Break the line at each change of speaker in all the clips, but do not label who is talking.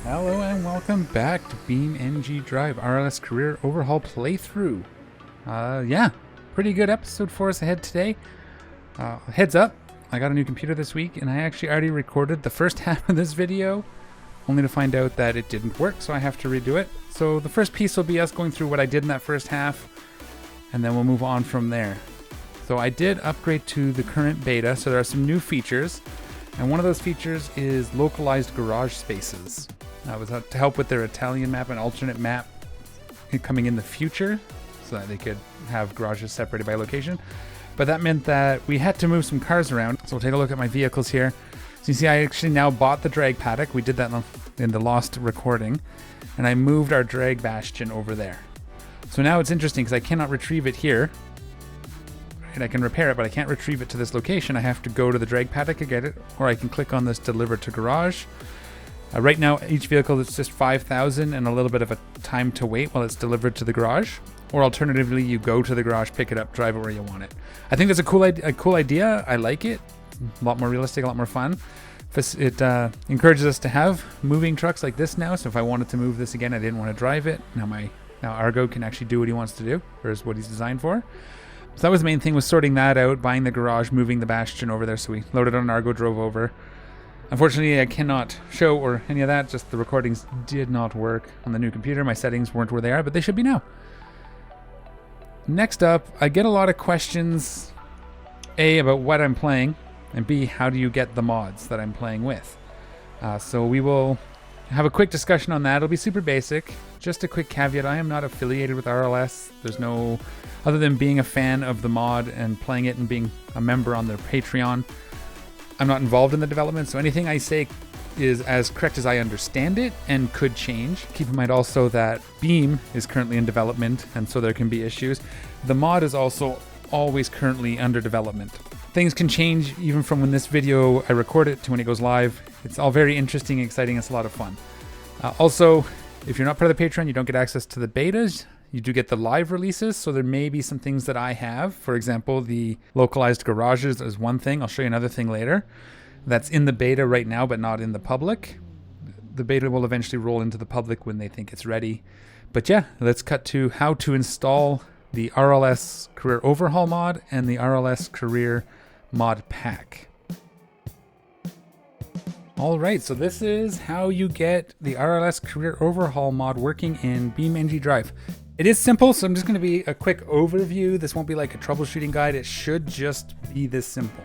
Hello and welcome back to BeamNG Drive RLS Career Overhaul Playthrough. Yeah, pretty good episode for us ahead today. Heads up, I got a new computer this week and I actually already recorded the first half of this video, only to find out that it didn't work, so I have to redo it. So the first piece will be us going through what I did in that first half, and then we'll move on from there. So I did upgrade to the current beta, so there are some new features, and one of those features is localized garage spaces. That was to help with their Italian map and alternate map coming in the future, so that they could have garages separated by location. But that meant that we had to move some cars around. So we'll take a look at my vehicles here. So you see I actually now bought the drag paddock. We did that in the lost recording. And I moved our drag bastion over there. So now it's interesting because I cannot retrieve it here. And I can repair it, but I can't retrieve it to this location. I have to go to the drag paddock and get it, or I can click on this deliver to garage. Right now, each vehicle is just 5,000 and a little bit of a time to wait while it's delivered to the garage. Or alternatively, you go to the garage, pick it up, drive it where you want it. I think that's a cool idea. I like it. A lot more realistic, a lot more fun. It encourages us to have moving trucks like this now. So if I wanted to move this again, I didn't want to drive it. Now Argo can actually do what he wants to do, or is what he's designed for. So that was the main thing, was sorting that out, buying the garage, moving the bastion over there. So we loaded on Argo, drove over. Unfortunately, I cannot show or any of that, just the recordings did not work on the new computer. My settings weren't where they are, but they should be now. Next up, I get a lot of questions, A, about what I'm playing, and B, how do you get the mods that I'm playing with? So we will have a quick discussion on that. It'll be super basic. Just a quick caveat, I am not affiliated with RLS. There's no, other than being a fan of the mod and playing it and being a member on their Patreon, I'm not involved in the development, so anything I say is as correct as I understand it and could change. Keep in mind also that Beam is currently in development, and so there can be issues. The mod is also always currently under development. Things can change even from when this video I record it to when it goes live. It's all very interesting and exciting. It's a lot of fun. Also, if you're not part of the Patreon, you don't get access to the betas. You do get the live releases, so there may be some things that I have. For example, the localized garages is one thing. I'll show you another thing later. That's in the beta right now, but not in the public. The beta will eventually roll into the public when they think it's ready. But yeah, let's cut to how to install the RLS Career Overhaul Mod and the RLS Career Mod Pack. All right, so this is how you get the RLS Career Overhaul Mod working in BeamNG Drive. It is simple, so I'm just going to be a quick overview. This won't be like a troubleshooting guide. It should just be this simple.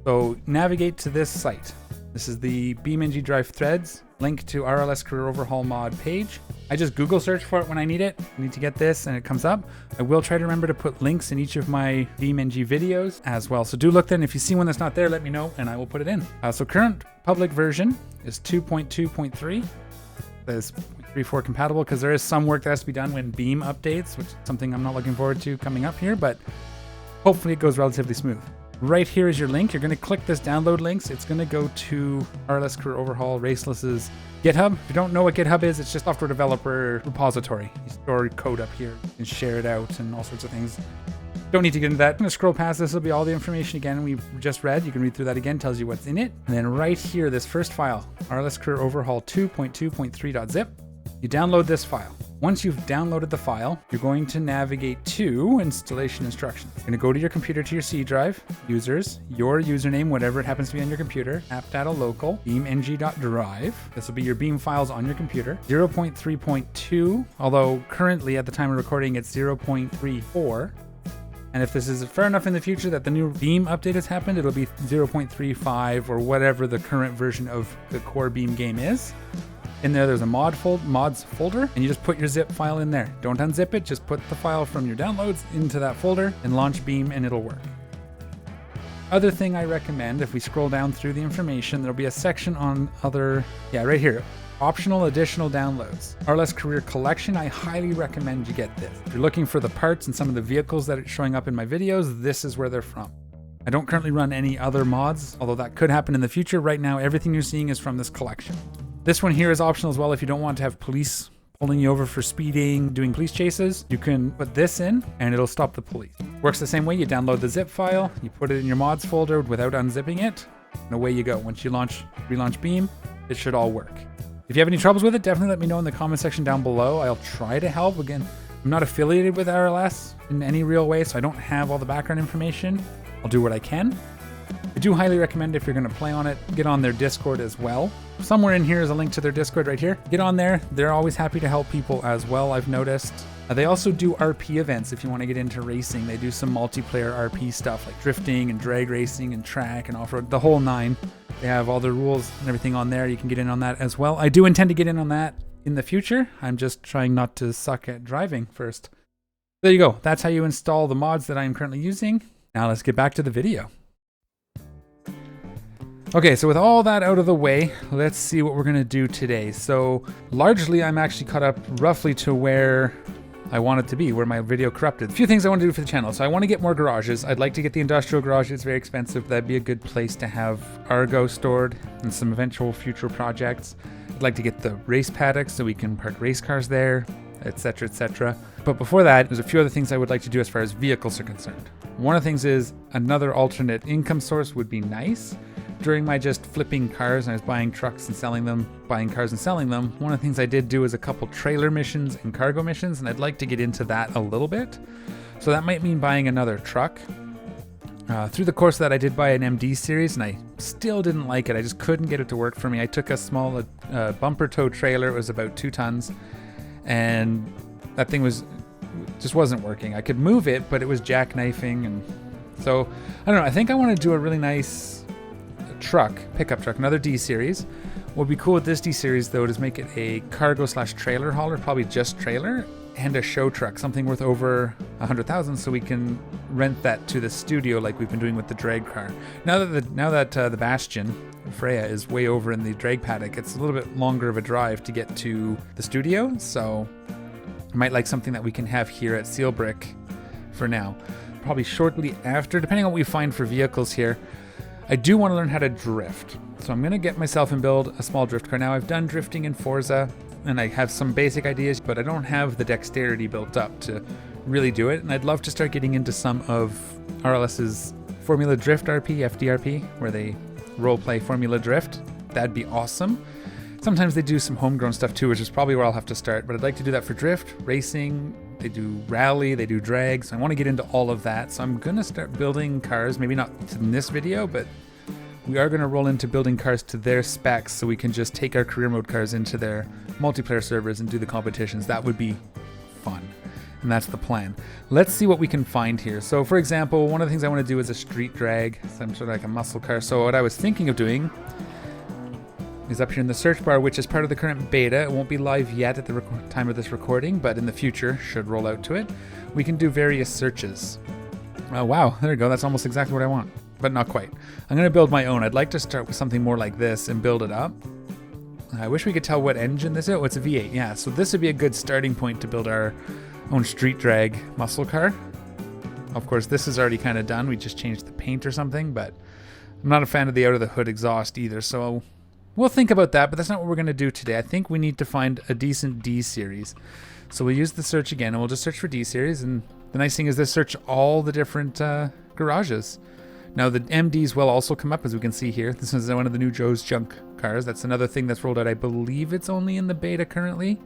So navigate to this site. This is the BeamNG Drive threads, link to RLS Career Overhaul Mod page. I just Google search for it when I need it. I need to get this and it comes up. I will try to remember to put links in each of my BeamNG videos as well. So do look there, and if you see one that's not there, let me know and I will put it in. So current public version is 2.2.3. That is 3.4 compatible, because there is some work that has to be done when Beam updates, which is something I'm not looking forward to coming up here, but hopefully it goes relatively smooth. Right here is your link. You're going to click this download links. It's going to go to RLS Career Overhaul Raceless's GitHub. If you don't know what GitHub is, it's just software developer repository. You store code up here and share it out and all sorts of things. Don't need to get into that. I'm going to scroll past this. Will be all the information again we've just read. You can read through that again. Tells you what's in it. And then right here, this first file, RLS Career Overhaul 2.2.3.zip. You download this file. Once you've downloaded the file, you're going to navigate to installation instructions. You're going to go to your computer, to your C drive, users, your username, whatever it happens to be on your computer, app data local, beamng.drive. This will be your Beam files on your computer. 0.3.2, although currently at the time of recording it's 0.34. And if this is far enough in the future that the new Beam update has happened, it'll be 0.35 or whatever the current version of the core Beam game is. In there's a mods folder, and you just put your zip file in there. Don't unzip it, just put the file from your downloads into that folder and launch Beam and it'll work. Other thing I recommend, if we scroll down through the information, there'll be a section on right here, optional additional downloads. RLS Career Collection, I highly recommend you get this. If you're looking for the parts and some of the vehicles that are showing up in my videos, this is where they're from. I don't currently run any other mods, although that could happen in the future. Right now, everything you're seeing is from this collection. This one here is optional as well. If you don't want to have police pulling you over for speeding, doing police chases, you can put this in and it'll stop the police. Works the same way. You download the zip file, you put it in your mods folder without unzipping it, and away you go. Once you relaunch Beam, it should all work. If you have any troubles with it, definitely let me know in the comment section down below. I'll try to help. Again, I'm not affiliated with RLS in any real way, so I don't have all the background information. I'll do what I can. I do highly recommend if you're going to play on it, get on their Discord as well. Somewhere in here is a link to their Discord right here. Get on there. They're always happy to help people as well, I've noticed. They also do RP events if you want to get into racing. They do some multiplayer RP stuff like drifting and drag racing and track and off-road, the whole nine. They have all the rules and everything on there. You can get in on that as well. I do intend to get in on that in the future. I'm just trying not to suck at driving first. There you go. That's how you install the mods that I'm currently using. Now let's get back to the video. Okay, so with all that out of the way, let's see what we're going to do today. So largely I'm actually caught up roughly to where I want it to be, where my video corrupted. A few things I want to do for the channel. So I want to get more garages. I'd like to get the industrial garage. It's very expensive. That'd be a good place to have Argo stored and some eventual future projects. I'd like to get the race paddock so we can park race cars there, etc., etc. But before that, there's a few other things I would like to do as far as vehicles are concerned. One of the things is another alternate income source would be nice. During my just flipping cars, and I was buying trucks and selling them, buying cars and selling them, one of the things I did do is a couple trailer missions and cargo missions, and I'd like to get into that a little bit. So that might mean buying another truck. Through the course of that, I did buy an MD series, and I still didn't like it. I just couldn't get it to work for me. I took a small bumper tow trailer. It was about 2 tons, and that thing just wasn't working. I could move it, but it was jackknifing, and so I don't know. I think I want to do a really nice pickup truck, another D series. What would be cool with this D series though is make it a cargo / trailer hauler, probably just trailer, and a show truck, something worth over 100,000, so we can rent that to the studio like we've been doing with the drag car. Now that the Bastion Freya is way over in the drag paddock, it's a little bit longer of a drive to get to the studio, so I might like something that we can have here at Seal Brick for now. Probably shortly after, depending on what we find for vehicles here. I do want to learn how to drift, so I'm going to get myself and build a small drift car. Now I've done drifting in Forza, and I have some basic ideas, but I don't have the dexterity built up to really do it, and I'd love to start getting into some of RLS's Formula Drift RP, FDRP, where they roleplay Formula Drift. That'd be awesome. Sometimes they do some homegrown stuff too, which is probably where I'll have to start, but I'd like to do that for drift, racing. They do rally, they do drags. I want to get into all of that, so I'm going to start building cars, maybe not in this video, but we are going to roll into building cars to their specs so we can just take our career mode cars into their multiplayer servers and do the competitions. That would be fun, and that's the plan. Let's see what we can find here. So for example, one of the things I want to do is a street drag, some sort of like a muscle car. So what I was thinking of doing is up here in the search bar, which is part of the current beta. It won't be live yet at the time of this recording, but in the future should roll out to it. We can do various searches. Oh wow, there you go. That's almost exactly what I want, but not quite. I'm going to build my own. I'd like to start with something more like this and build it up. I wish we could tell what engine this is. Oh, it's a V8. Yeah, so this would be a good starting point to build our own street drag muscle car. Of course, this is already kind of done. We just changed the paint or something, but I'm not a fan of the out of the hood exhaust either, so we'll think about that, but that's not what we're going to do today. I think we need to find a decent D series. So we'll use the search again, and we'll just search for D series. And the nice thing is this search all the different garages. Now the MDs will also come up, as we can see here. This is one of the new Joe's Junk cars. That's another thing that's rolled out. I believe it's only in the beta currently.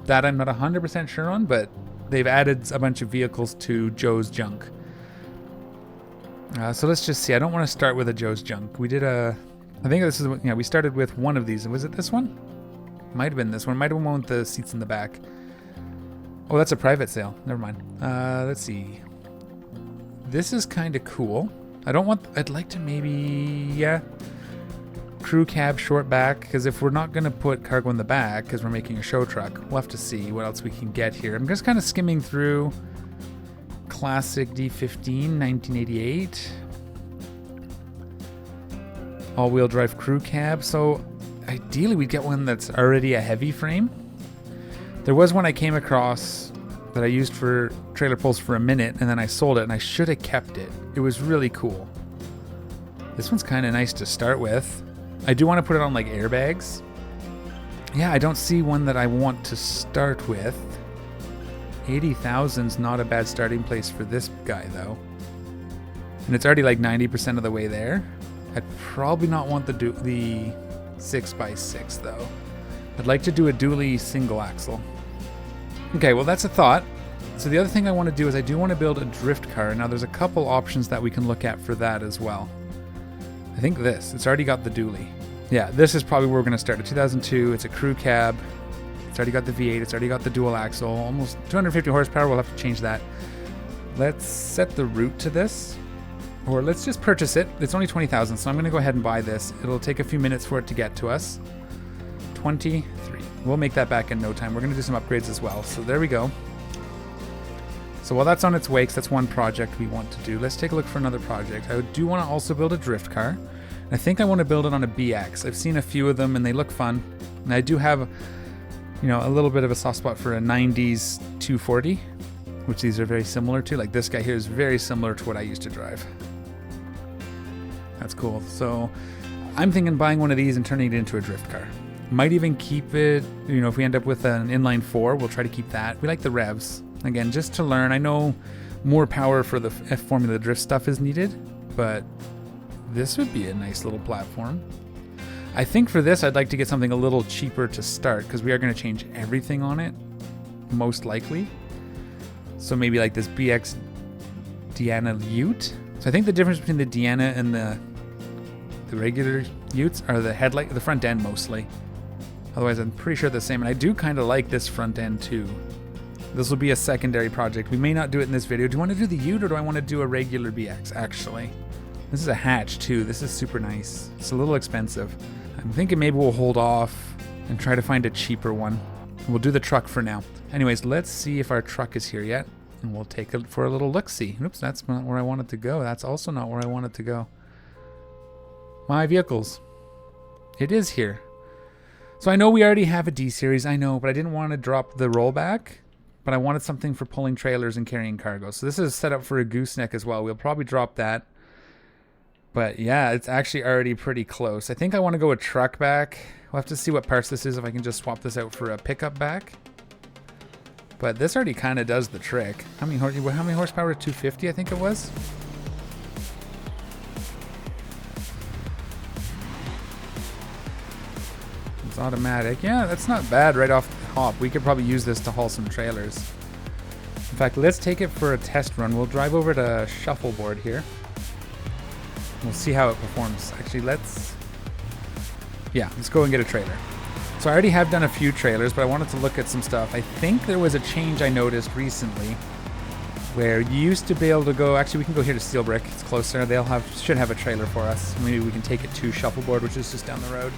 That I'm not 100% sure on, but they've added a bunch of vehicles to Joe's Junk. So let's just see. I don't want to start with a Joe's Junk. We did I think this is, yeah, we started with one of these. Was it this one? Might have been this one. Might have been one with the seats in the back. Oh, that's a private sale. Never mind. Let's see. This is kind of cool. I'd like to maybe, yeah, crew cab short back, because if we're not going to put cargo in the back because we're making a show truck, we'll have to see what else we can get here. I'm just kind of skimming through classic D15, 1988. All-wheel drive crew cab. So ideally we'd get one that's already a heavy frame. There was one I came across that I used for trailer pulls for a minute, and then I sold it, and I should have kept it. It was really cool. This one's kind of nice to start with. I do want to put it on like airbags. Yeah, I don't see one that I want to start with. 80,000's not a bad starting place for this guy though. And it's already like 90% of the way there. I'd probably not want the 6x6 though. I'd like to do a dually single axle. Okay, well that's a thought. So the other thing I want to do is I do want to build a drift car. Now there's a couple options that we can look at for that as well. I think it's already got the dually. Yeah, this is probably where we're going to start. A 2002, it's a crew cab. It's already got the V8, it's already got the dual axle, almost 250 horsepower, we'll have to change that. Let's set the route to this, or let's just purchase it. It's only 20,000, so I'm going to go ahead and buy this. It'll take a few minutes for it to get to us. 23. We'll make that back in no time. We're going to do some upgrades as well, so there we go. So while that's on its way, because that's one project we want to do, let's take a look for another project. I do want to also build a drift car. I think I want to build it on a BX. I've seen a few of them and they look fun. And I do have, you know, a little bit of a soft spot for a 90s 240, which these are very similar to. Like this guy here is very similar to what I used to drive. That's cool. So I'm thinking buying one of these and turning it into a drift car. Might even keep it, you know, if we end up with an inline 4, we'll try to keep that. We like the revs. Again, just to learn. I know more power for the F Formula Drift stuff is needed, but this would be a nice little platform. I think for this, I'd like to get something a little cheaper to start because we are going to change everything on it, most likely. So maybe like this BX Deanna Ute. So I think the difference between the Deanna and the regular Utes are the headlight, the front end mostly. Otherwise, I'm pretty sure they're the same. And I do kind of like this front end too. This will be a secondary project. We may not do it in this video. Do you want to do the Ute or do I want to do a regular BX, actually? This is a hatch, too. This is super nice. It's a little expensive. I'm thinking maybe we'll hold off and try to find a cheaper one. We'll do the truck for now. Anyways, let's see if our truck is here yet, and we'll take it for a little look-see. Oops, that's not where I want it to go. That's also not where I want it to go. My vehicles. It is here. So I know we already have a D-Series, I know, but I didn't want to drop the rollback. But I wanted something for pulling trailers and carrying cargo. So this is set up for a gooseneck as well. We'll probably drop that. But yeah, it's actually already pretty close. I think I want to go a truck back. We'll have to see what parts this is, if I can just swap this out for a pickup back. But this already kind of does the trick. How many horsepower? 250, I think it was. It's automatic. Yeah, that's not bad right off the hop. We could probably use this to haul some trailers. In fact, let's take it for a test run. We'll drive over to Shuffleboard here. We'll see how it performs. Actually, let's go and get a trailer. So I already have done a few trailers, but I wanted to look at some stuff. I think there was a change I noticed recently where you used to be able to go, actually we can go here to Steel Brick, it's closer. Should have a trailer for us. Maybe we can take it to Shuffleboard, which is just down the road.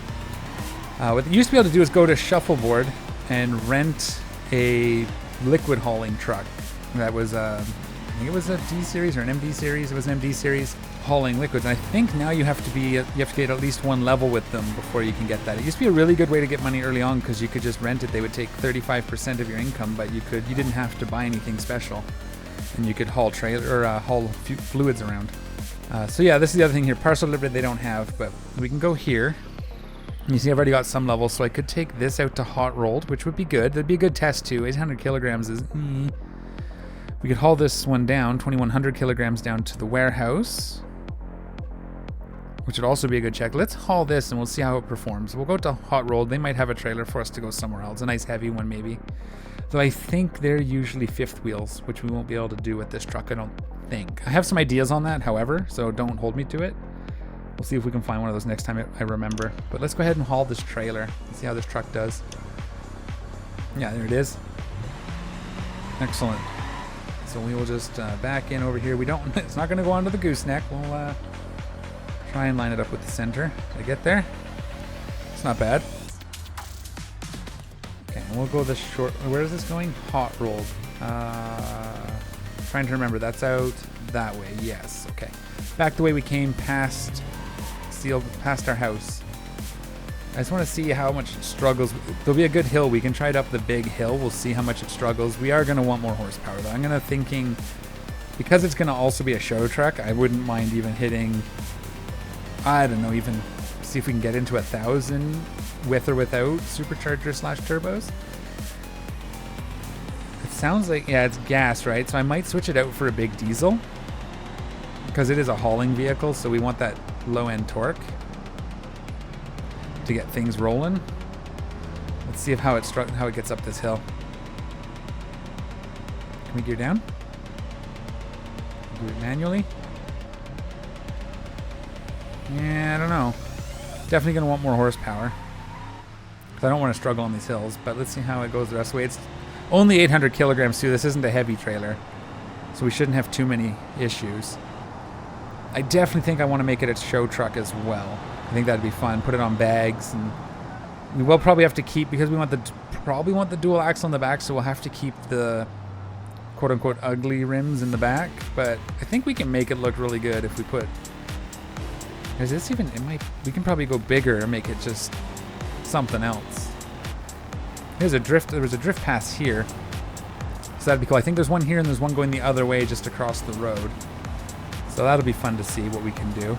What you used to be able to do is go to Shuffleboard and rent a liquid hauling truck. That was, I think it was a D series or an MD series. It was an MD series hauling liquids. And I think now you have to get at least one level with them before you can get that. It used to be a really good way to get money early on because you could just rent it. They would take 35% of your income, but you didn't have to buy anything special, and you could haul haul fluids around. So yeah, this is the other thing here. Parcel delivery they don't have, but we can go here. You see I've already got some levels, so I could take this out to hot rolled, which would be good. That'd be a good test too. 800 kilograms is... We could haul this one down, 2100 kilograms down to the warehouse, which would also be a good check. Let's haul this and we'll see how it performs. We'll go to hot rolled. They might have a trailer for us to go somewhere else. A nice heavy one maybe. Though I think they're usually fifth wheels, which we won't be able to do with this truck, I don't think. I have some ideas on that, however, so don't hold me to it. We'll see if we can find one of those next time I remember. But let's go ahead and haul this trailer and see how this truck does. Yeah, there it is. Excellent. So we will just back in over here. It's not going to go onto the gooseneck. We'll try and line it up with the center. Did I get there? It's not bad. Okay, and we'll go this short. Where is this going? Hot rolled. Trying to remember. That's out that way. Yes. Okay. Back the way we came past our house. I just want to see how much it struggles. There'll be a good hill. We can try it up the big hill. We'll see how much it struggles. We are going to want more horsepower though. I'm going to thinking, because it's going to also be a show truck, I wouldn't mind even hitting, I don't know, even see if we can get into 1,000 with or without supercharger / turbos. It sounds like, yeah, it's gas, right? So I might switch it out for a big diesel because it is a hauling vehicle, so we want that low end torque. to get things rolling. Let's see how it gets up this hill. Can we gear down? Do it manually. Yeah, I don't know. Definitely gonna want more horsepower, because I don't want to struggle on these hills. But let's see how it goes the rest of the way. It's only 800 kilograms too. This isn't a heavy trailer, so we shouldn't have too many issues. I definitely think I want to make it a show truck as well. I think that'd be fun. Put it on bags, and we will probably have to keep, because we want the dual axle in the back, so we'll have to keep the quote-unquote ugly rims in the back. But I think we can make it look really good if we put. Is this even? We can probably go bigger and make it just something else. There's a drift. There was a drift pass here, so that'd be cool. I think there's one here and there's one going the other way just across the road. So that'll be fun to see what we can do.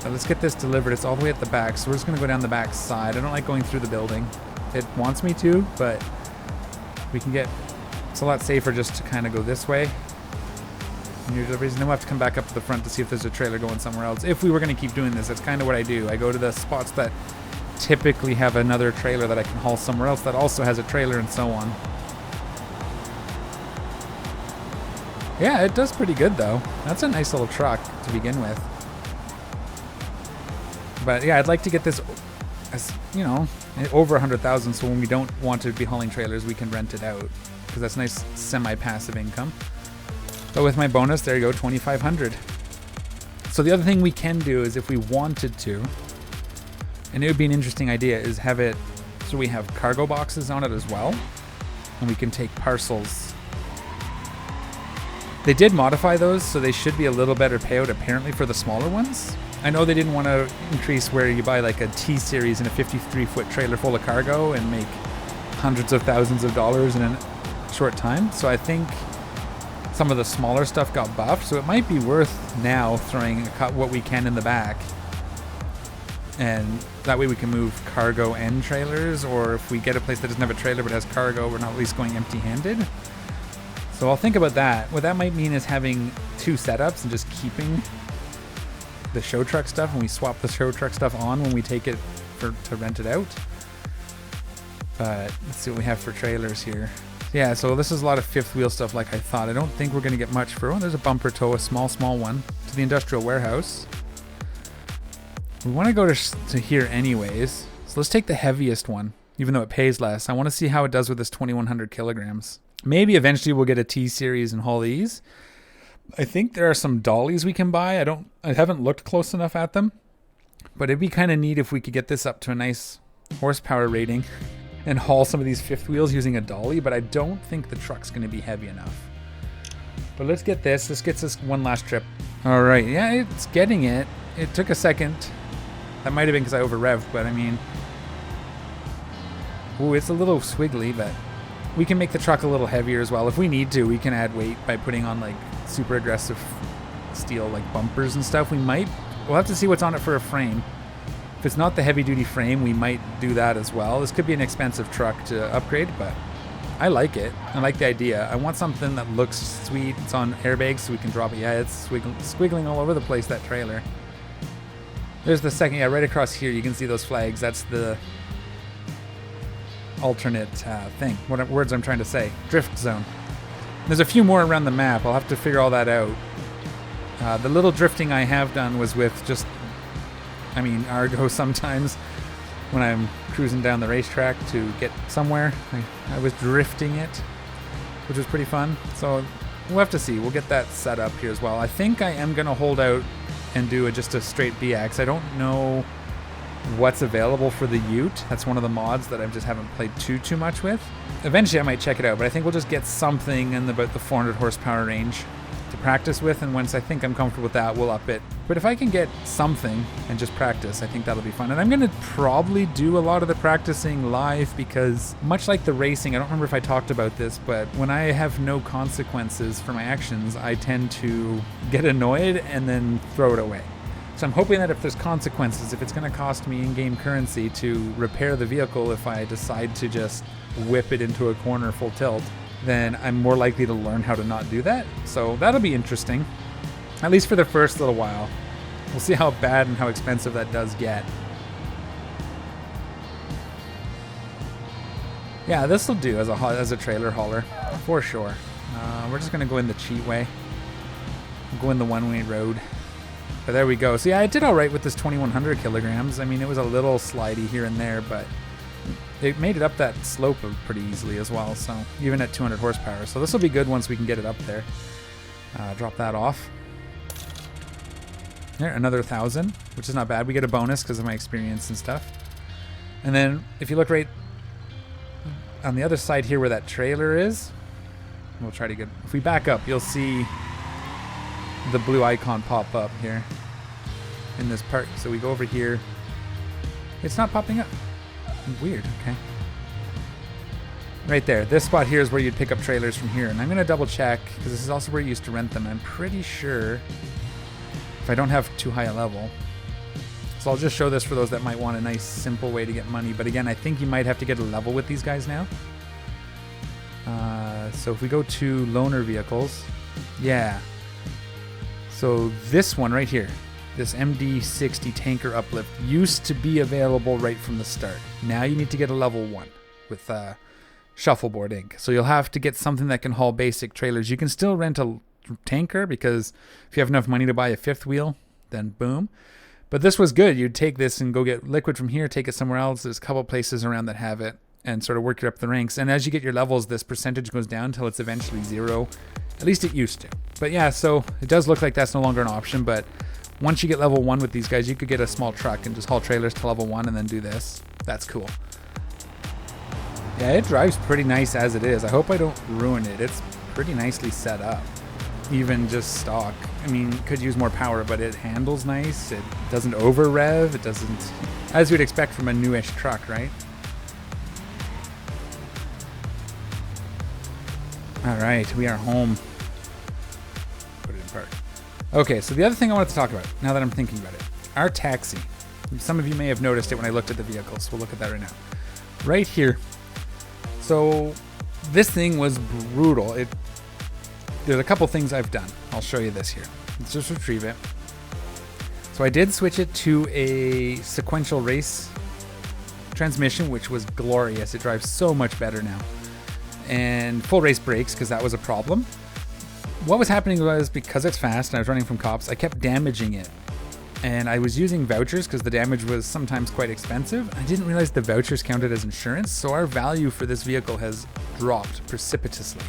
Now let's get this delivered. It's all the way at the back, so we're just gonna go down the back side. I don't like going through the building. It wants me to, but we can get. It's a lot safer just to kind of go this way. New deliveries, and then we'll have to come back up to the front to see if there's a trailer going somewhere else. If we were going to keep doing this, that's kind of what I do. I go to the spots that typically have another trailer that I can haul somewhere else that also has a trailer, and so on. Yeah, it does pretty good though. That's a nice little truck to begin with. But yeah, I'd like to get this, as you know, over 100,000, so when we don't want to be hauling trailers, we can rent it out, because that's nice semi-passive income. But with my bonus, there you go, 2,500. So the other thing we can do is, if we wanted to, and it would be an interesting idea, is have it so we have cargo boxes on it as well, and we can take parcels. They did modify those, so they should be a little better payout apparently for the smaller ones. I know they didn't want to increase where you buy like a T-Series and a 53-foot trailer full of cargo and make hundreds of thousands of dollars in a short time. So I think some of the smaller stuff got buffed, so it might be worth now throwing what we can in the back, and that way we can move cargo and trailers. Or if we get a place that doesn't have a trailer but has cargo, we're not at least going empty-handed. So I'll think about that. What that might mean is having two setups and just keeping the show truck stuff, and we swap the show truck stuff on when we take it to rent it out. But let's see what we have for trailers here. Yeah, so this is a lot of fifth wheel stuff like I thought. I don't think we're going to get much for. Oh, there's a bumper tow, a small one, to the industrial warehouse. We want to go to here anyways. So let's take the heaviest one, even though it pays less. I want to see how it does with this 2,100 kilograms. Maybe eventually we'll get a T-Series and haul these. I think there are some dollies we can buy. I haven't looked close enough at them, but it'd be kind of neat if we could get this up to a nice horsepower rating and haul some of these fifth wheels using a dolly, but I don't think the truck's going to be heavy enough. But let's get this. This gets us one last trip. All right. Yeah, it's getting it. It took a second. That might have been because I over-revved, but I mean... Ooh, it's a little swiggly, but we can make the truck a little heavier as well. If we need to, we can add weight by putting on like super aggressive steel like bumpers and stuff. We'll have to see what's on it for a frame. If it's not the heavy-duty frame, we might do that as well. This could be an expensive truck to upgrade, but I like it. I like the idea. I want something that looks sweet. It's on airbags, so we can drop it. Yeah, it's squiggling all over the place, that trailer. There's the second, yeah, right across here. You can see those flags. That's the alternate thing. What words I'm trying to say. Drift zone. There's a few more around the map. I'll have to figure all that out. The little drifting I have done was with just... Argo sometimes when I'm cruising down the racetrack to get somewhere. I was drifting it, which was pretty fun. So we'll have to see. We'll get that set up here as well. I think I am going to hold out and do just a straight BX. I don't know what's available for the Ute. That's one of the mods that I just haven't played too much with. Eventually I might check it out, but I think we'll just get something in about the 400 horsepower range to practice with, and once I think I'm comfortable with that, we'll up it. But if I can get something and just practice, I think that'll be fun. And I'm going to probably do a lot of the practicing live, because much like the racing, I don't remember if I talked about this, but when I have no consequences for my actions, I tend to get annoyed and then throw it away. So I'm hoping that if there's consequences, if it's going to cost me in-game currency to repair the vehicle if I decide to just whip it into a corner full tilt, then I'm more likely to learn how to not do that. So that'll be interesting, at least for the first little while. We'll see how bad and how expensive that does get. Yeah, this will do as a trailer hauler for sure. We're just gonna go in the cheat way. Go in the one-way road. But there we go. So yeah, I did all right with this 2,100 kilograms. I mean, it was a little slidey here and there, but it made it up that slope pretty easily as well. So even at 200 horsepower. So this will be good once we can get it up there. Drop that off. There, another 1,000, which is not bad. We get a bonus because of my experience and stuff. And then if you look right on the other side here where that trailer is, we'll try to get, if we back up, you'll see the blue icon pop up here in this part. So we go over here. It's not popping up. Weird, okay. Right there. This spot here is where you'd pick up trailers from here. And I'm going to double check because this is also where you used to rent them. I'm pretty sure if I don't have too high a level. So I'll just show this for those that might want a nice simple way to get money. But again, I think you might have to get a level with these guys now. So if we go to loaner vehicles, yeah. So this one right here, this MD60 tanker uplift used to be available right from the start. Now you need to get a level 1 with Shuffleboard Inc. So you'll have to get something that can haul basic trailers. You can still rent a tanker because if you have enough money to buy a 5th wheel, then boom. But this was good. You'd take this and go get liquid from here, take it somewhere else. There's a couple places around that have it and sort of work up the ranks. And as you get your levels, this percentage goes down until it's eventually 0. At least it used to. But yeah, so it does look like that's no longer an option. But once you get level 1 with these guys, you could get a small truck and just haul trailers to level 1 and then do this. That's cool. Yeah, it drives pretty nice as it is. I hope I don't ruin it. It's pretty nicely set up. Even just stock. I mean, could use more power, but it handles nice. It doesn't over rev. It doesn't, as you'd expect from a newish truck, right? All right, we are home. Put it in park. Okay, so the other thing I wanted to talk about, now that I'm thinking about it, our taxi. Some of you may have noticed it when I looked at the vehicles. We'll look at that right now. Right here. So this thing was brutal. There's a couple things I've done. I'll show you this here. Let's just retrieve it. So I did switch it to a sequential race transmission, which was glorious. It drives so much better now. And full race brakes, because that was a problem. What was happening was, because it's fast and I was running from cops, I kept damaging it. And I was using vouchers because the damage was sometimes quite expensive. I didn't realize the vouchers counted as insurance, so our value for this vehicle has dropped precipitously.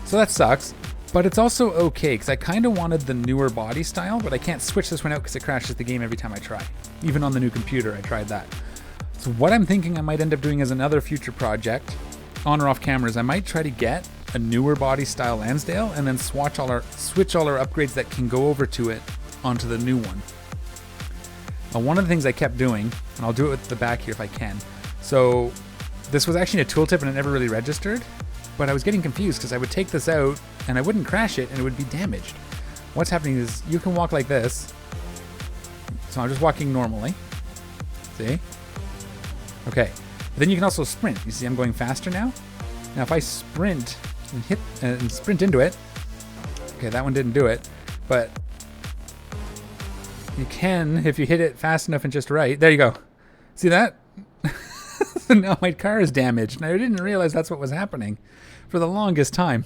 So that sucks, but it's also okay because I kind of wanted the newer body style, but I can't switch this one out because it crashes the game every time I try. Even on the new computer, I tried that. So what I'm thinking I might end up doing as another future project, on or off cameras, I might try to get a newer body style Lansdale and then switch all our upgrades that can go over to it onto the new one. One of the things I kept doing, and I'll do it with the back here if I can. So this was actually a tooltip and it never really registered, but I was getting confused because I would take this out and I wouldn't crash it and it would be damaged. What's happening is you can walk like this. So I'm just walking normally. See? Okay. But then you can also sprint. You see I'm going faster now? Now if I sprint and hit and sprint into it, okay, that one didn't do it, but you can if you hit it fast enough and just right. There you go. See that? So now my car is damaged, and I didn't realize that's what was happening for the longest time.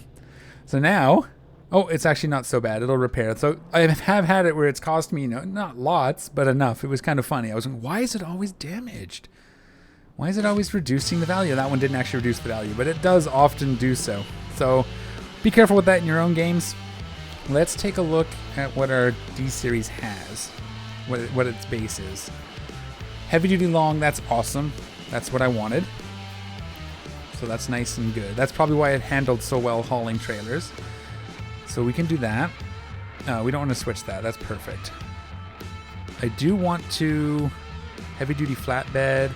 So now, oh, it's actually not so bad. It'll repair. So I have had it where it's cost me, not lots, but enough. It was kind of funny. I was like, why is it always damaged? Why is it always reducing the value? That one didn't actually reduce the value, but it does often do so. So be careful with that in your own games. Let's take a look at what our D-Series has, what its base is. Heavy duty long, that's awesome. That's what I wanted. So that's nice and good. That's probably why it handled so well hauling trailers. So we can do that. We don't want to switch that. That's perfect. I do want to heavy duty flatbed,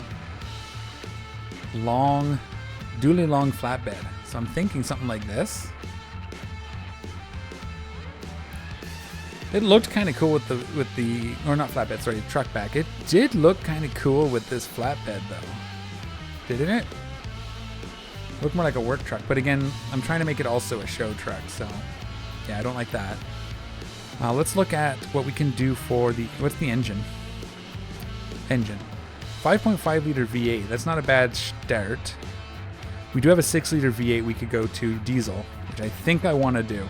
long, dually long flatbed. So I'm thinking something like this. It looked kind of cool with the or not flatbed, sorry, truck back. It did look kind of cool with this flatbed though, didn't it? Looked more like a work truck, but again, I'm trying to make it also a show truck, so yeah, I don't like that. Let's look at what we can do for the, what's the engine? 5.5 liter V8. That's not a bad start. We do have a 6 liter V8 we could go to diesel, which I think I want to do.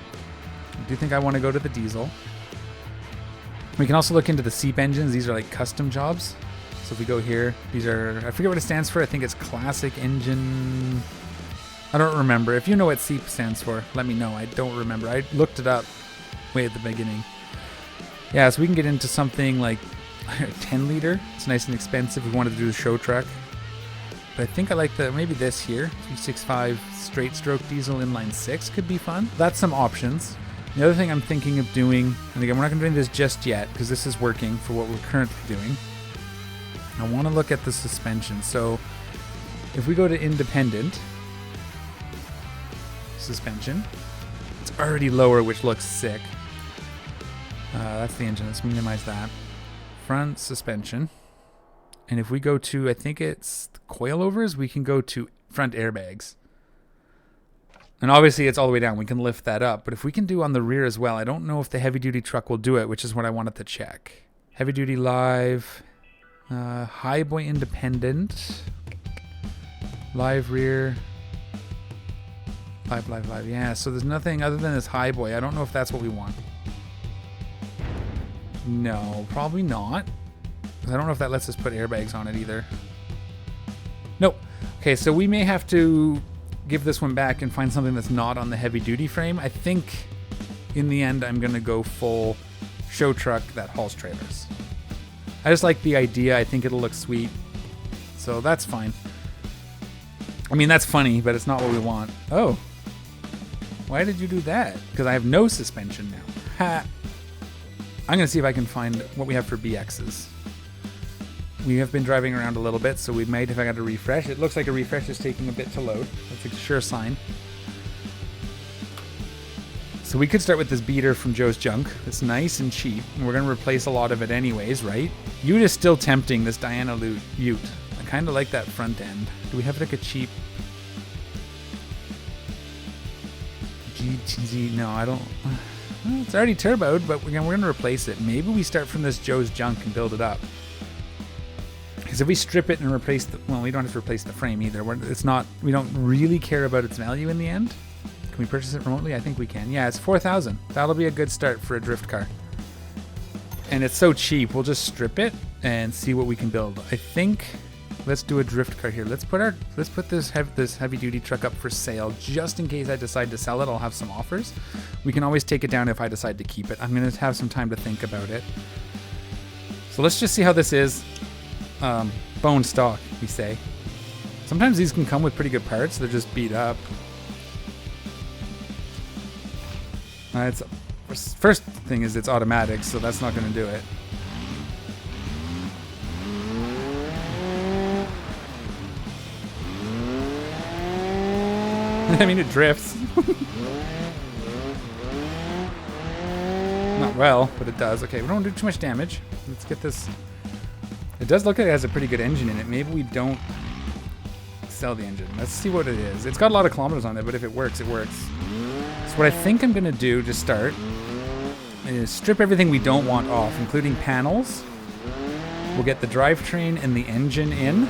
I do think I want to go to the diesel. We can also look into the SEEP engines. These are like custom jobs. So if we go here, these are, I forget what it stands for. I think it's classic engine. I don't remember. If you know what SEEP stands for, let me know. I don't remember. I looked it up way at the beginning. Yeah, so we can get into something like 10 liter. It's nice and expensive. We wanted to do the show truck. But I think I like maybe this here. 365 straight stroke diesel inline 6 could be fun. That's some options. The other thing I'm thinking of doing, and again, we're not going to do this just yet because this is working for what we're currently doing. I want to look at the suspension. So if we go to independent suspension, it's already lower, which looks sick. That's the engine. Let's minimize that. Front suspension. And if we go to, I think it's the coilovers, we can go to front airbags. And obviously it's all the way down. We can lift that up. But if we can do on the rear as well, I don't know if the heavy duty truck will do it, which is what I wanted to check. Heavy duty live, highboy independent, live rear, live. Yeah, so there's nothing other than this highboy. I don't know if that's what we want. No, probably not. I don't know if that lets us put airbags on it either. Nope. Okay, so we may have to give this one back and find something that's not on the heavy duty frame. I think in the end I'm gonna go full show truck that hauls trailers. I just like the idea. I think it'll look sweet. So that's fine. I mean, that's funny, but it's not what we want. Oh. Why did you do that? Because I have no suspension now. Ha. I'm gonna see if I can find what we have for BXs. We have been driving around a little bit, so we might have got to refresh. It looks like a refresh is taking a bit to load. That's a sure sign. So we could start with this beater from Joe's Junk. It's nice and cheap, and we're going to replace a lot of it anyways, right? Ute is still tempting, this Diana Ute. I kind of like that front end. Do we have like a cheap GTZ? No, I don't. Well, it's already turboed, but we're going to replace it. Maybe we start from this Joe's Junk and build it up. Because if we strip it and replace the, well, we don't have to replace the frame either. We don't really care about its value in the end. Can we purchase it remotely? I think we can. Yeah, it's 4,000. That'll be a good start for a drift car. And it's so cheap. We'll just strip it and see what we can build. I think let's do a drift car here. Let's put this heavy duty truck up for sale just in case I decide to sell it. I'll have some offers. We can always take it down if I decide to keep it. I'm going to have some time to think about it. So let's just see how this is. Bone stock, we say. Sometimes these can come with pretty good parts. They're just beat up. First thing is it's automatic, so that's not going to do it. I mean, it drifts. Not well, but it does. Okay, we don't do too much damage. Let's get this. It does look like it has a pretty good engine in it. Maybe we don't sell the engine. Let's see what it is. It's got a lot of kilometers on it, but if it works, it works. So what I think I'm going to do to start is strip everything we don't want off, including panels. We'll get the drivetrain and the engine in.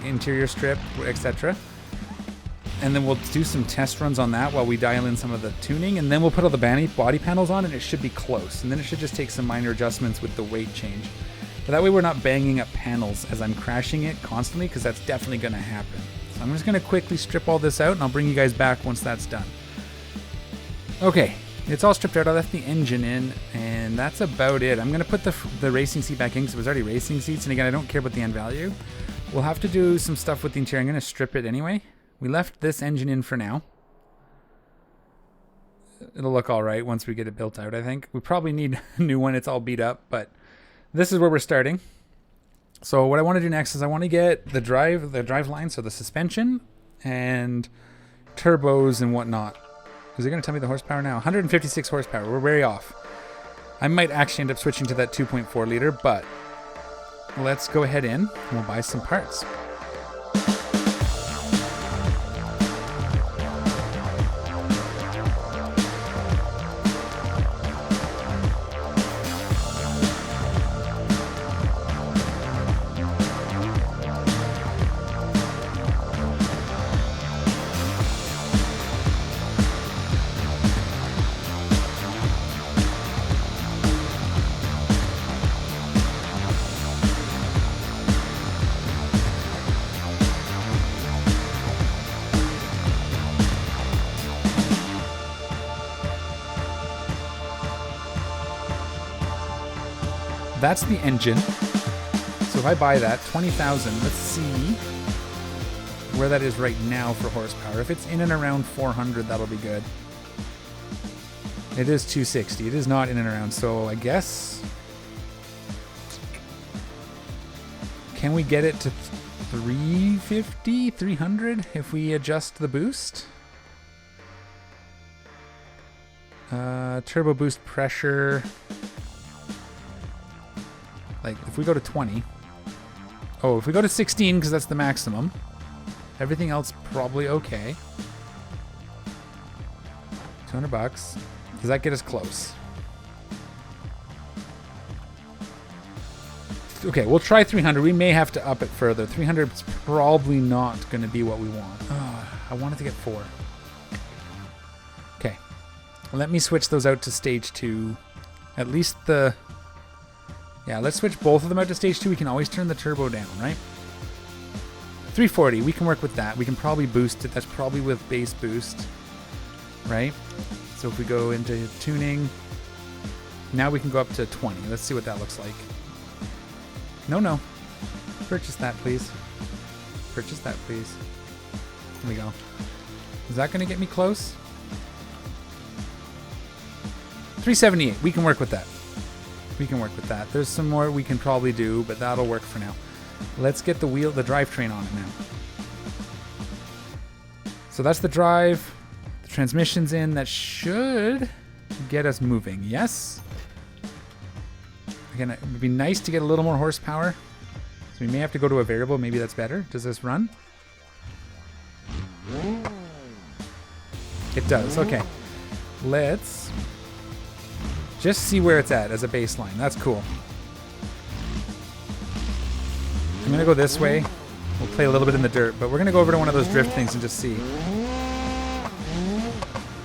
Interior strip, etc. And then we'll do some test runs on that while we dial in some of the tuning, and then we'll put all the body panels on, and it should be close. And then it should just take some minor adjustments with the weight change. But that way we're not banging up panels as I'm crashing it constantly, because that's definitely going to happen. So I'm just going to quickly strip all this out, and I'll bring you guys back once that's done. Okay, it's all stripped out. I left the engine in, and that's about it. I'm going to put the racing seat back in because it was already racing seats, and again, I don't care about the end value. We'll have to do some stuff with the interior. I'm going to strip it anyway. We left this engine in for now. It'll look all right once we get it built out, I think. We probably need a new one. It's all beat up, but this is where we're starting. So what I want to do next is I want to get the drive line, so the suspension and turbos and whatnot. Is it going to tell me the horsepower now? 156 horsepower. We're very off. I might actually end up switching to that 2.4 liter, but let's go ahead in and we'll buy some parts. that's the engine. So if I buy that, 20,000, let's see where that is right now for horsepower. If it's in and around 400, that'll be good. It is 260. It is not in and around, so I guess... Can we get it to 350, 300 if we adjust the boost? Turbo boost pressure. Like, if we go to 20. Oh, if we go to 16, because that's the maximum. Everything else probably okay. 200 bucks. Does that get us close? Okay, we'll try 300. We may have to up it further. 300 is probably not going to be what we want. Oh, I wanted to get 4. Okay. Let me switch those out to stage 2. At least the... Yeah, let's switch both of them out to stage 2. We can always turn the turbo down, right? 340. We can work with that. We can probably boost it. That's probably with base boost, right? So if we go into tuning, now we can go up to 20. Let's see what that looks like. No. Purchase that, please. Purchase that, please. There we go. Is that going to get me close? 378. We can work with that. We can work with that. There's some more we can probably do, but that'll work for now. Let's get the drivetrain on it now. So that's the drive. The transmission's in. That should get us moving. Yes? Again, it would be nice to get a little more horsepower. So we may have to go to a variable. Maybe that's better. Does this run? It does. Okay. Let's just see where it's at as a baseline. That's cool. I'm going to go this way. We'll play a little bit in the dirt, but we're going to go over to one of those drift things and just see.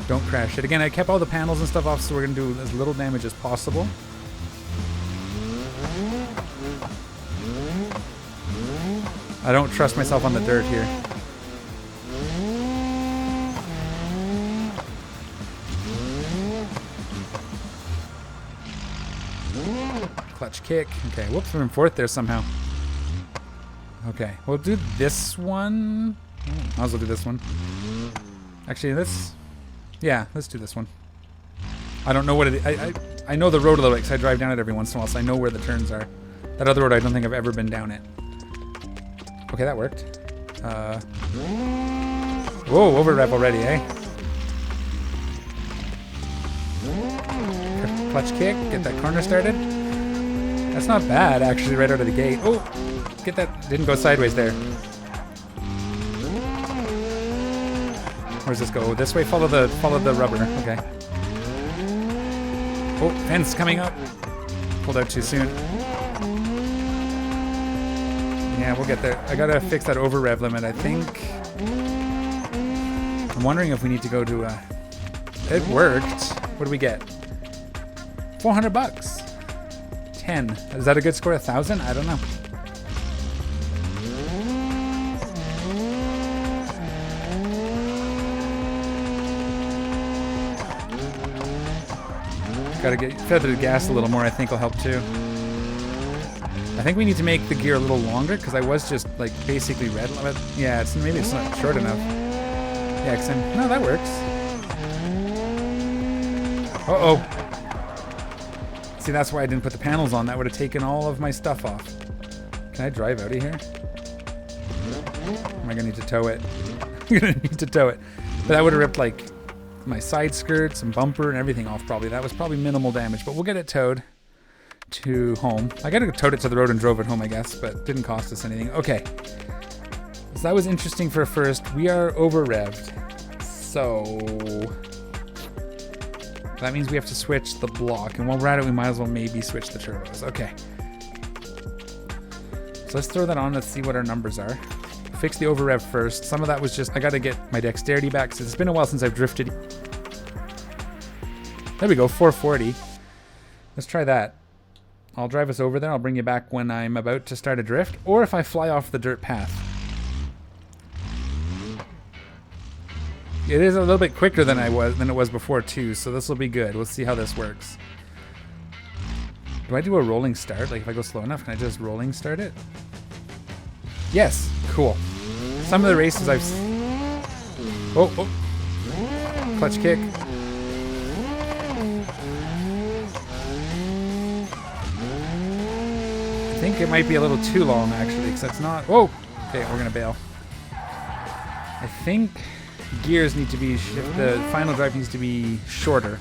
Don't crash it. Again, I kept all the panels and stuff off, so we're going to do as little damage as possible. I don't trust myself on the dirt here. Clutch kick. Okay, whoops, we're in fourth there somehow. Okay, we'll do this one. Might as well do this one. Actually, let's do this one. I don't know what it is. I know the road a little bit because I drive down it every once in a while, so I know where the turns are. That other road, I don't think I've ever been down it. Okay, that worked. Whoa, over rev already, eh? Clutch kick, get that corner started. That's not bad, actually, right out of the gate. Oh, get that, didn't go sideways there. Where does this go? This way, follow the rubber, okay. Oh, fence coming up. Pulled out too soon. Yeah, we'll get there. I gotta fix that over rev limit, I think. I'm wondering if we need to go to it worked. What do we get? 400 bucks. 10. Is that a good score? 1,000? I don't know. Gotta get feather the gas a little more, I think will help too. I think we need to make the gear a little longer because I was just like basically red. Yeah, maybe it's not short enough. Yeah, no, that works. Uh-oh. See, that's why I didn't put the panels on. That would have taken all of my stuff off. Can I drive out of here? Am I gonna need to tow it? I'm gonna need to tow it. But that would have ripped like my side skirts and bumper and everything off probably. That was probably minimal damage, but we'll get it towed to home. I gotta towed it to the road and drove it home, I guess, but didn't cost us anything. Okay. So that was interesting for a first. We are over revved. So that means we have to switch the block. And while we're at it, we might as well maybe switch the turbos. Okay. So let's throw that on. Let's see what our numbers are. Fix the over rev first. Some of that was just, I gotta get my dexterity back because it's been a while since I've drifted. There we go, 440. Let's try that. I'll drive us over there. I'll bring you back when I'm about to start a drift, or if I fly off the dirt path. It is a little bit quicker than it was before too, so this will be good. We'll see how this works. Do I do a rolling start? Like if I go slow enough, can I just rolling start it? Yes, cool. Some of the races I've... Oh, oh. Clutch kick. I think it might be a little too long actually, because that's not... Whoa! Okay, we're gonna bail. I think gears need to be... The final drive needs to be shorter.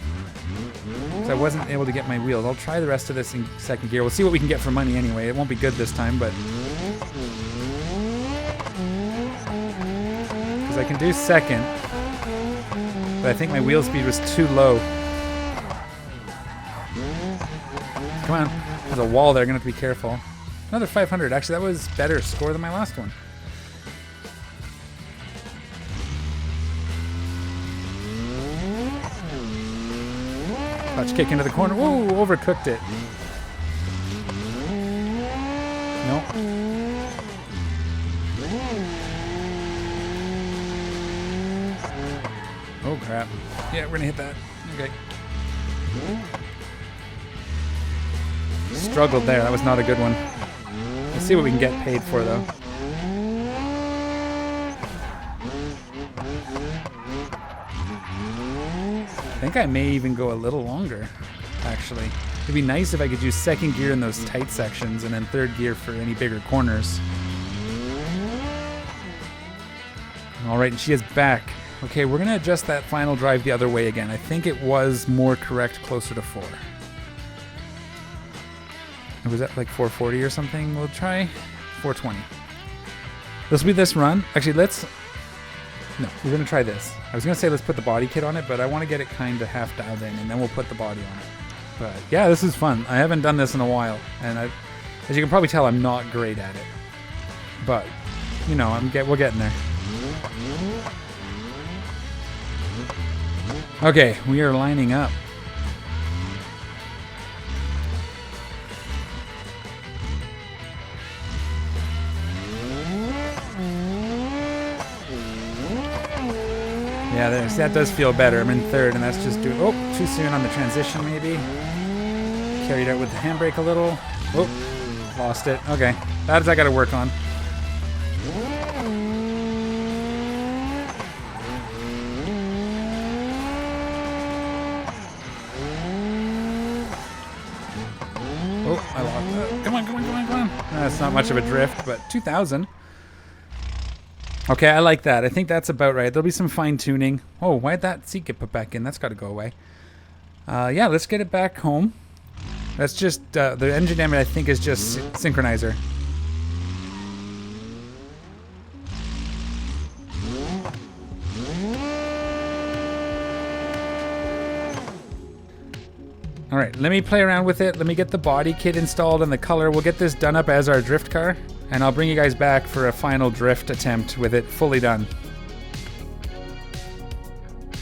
So I wasn't able to get my wheels. I'll try the rest of this in second gear. We'll see what we can get for money anyway. It won't be good this time, but... Because I can do second. But I think my wheel speed was too low. Come on. There's a wall there. I'm going to have to be careful. Another 500. Actually, that was better score than my last one. Clutch kick into the corner. Whoa, overcooked it. Nope. Oh crap. Yeah, we're gonna hit that. Okay. Struggled there. That was not a good one. Let's see what we can get paid for though. I think I may even go a little longer, actually. It'd be nice if I could use second gear in those tight sections and then third gear for any bigger corners. Alright, and she is back. Okay, we're going to adjust that final drive the other way again. I think it was more correct closer to 4. It was at like 440 or something. We'll try 420. This will be this run. Actually, let's... No, we're going to try this. I was going to say let's put the body kit on it, but I want to get it kind of half dialed in, and then we'll put the body on it. But yeah, this is fun. I haven't done this in a while, and as you can probably tell, I'm not great at it. But, you know, we're getting there. Okay, we are lining up. Yeah, that does feel better. I'm in third, and that's just doing... Oh, too soon on the transition, maybe. Carried out with the handbrake a little. Oh, lost it. Okay, that's I got to work on. Oh, I lost it. Come on, come on, come on, come on. That's not much of a drift, but 2,000. Okay, I like that. I think that's about right. There'll be some fine-tuning. Oh, why'd that seat get put back in? That's got to go away. Yeah, let's get it back home. That's just... the engine damage, I think, is just synchronizer. Alright, let me play around with it. Let me get the body kit installed and the color. We'll get this done up as our drift car. And I'll bring you guys back for a final drift attempt with it fully done.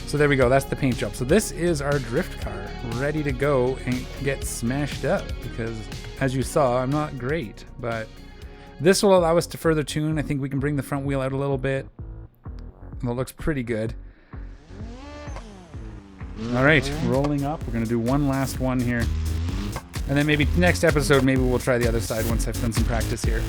So there we go, that's the paint job. So this is our drift car, ready to go and get smashed up. Because, as you saw, I'm not great. But this will allow us to further tune. I think we can bring the front wheel out a little bit. Well, it looks pretty good. Alright, rolling up. We're going to do one last one here. And then maybe next episode, maybe we'll try the other side once I've done some practice here.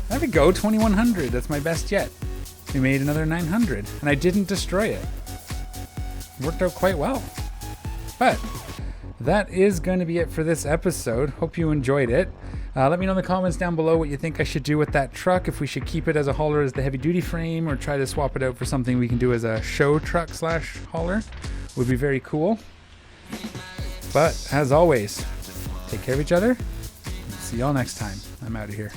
There we go, 2100. That's my best yet. We made another 900, and I didn't destroy it. Worked out quite well. But that is going to be it for this episode. Hope you enjoyed it. Let me know in the comments down below what you think I should do with that truck. If we should keep it as a hauler as the heavy duty frame, or try to swap it out for something we can do as a show truck / hauler. Would be very cool. But as always, take care of each other. See y'all next time. I'm out of here.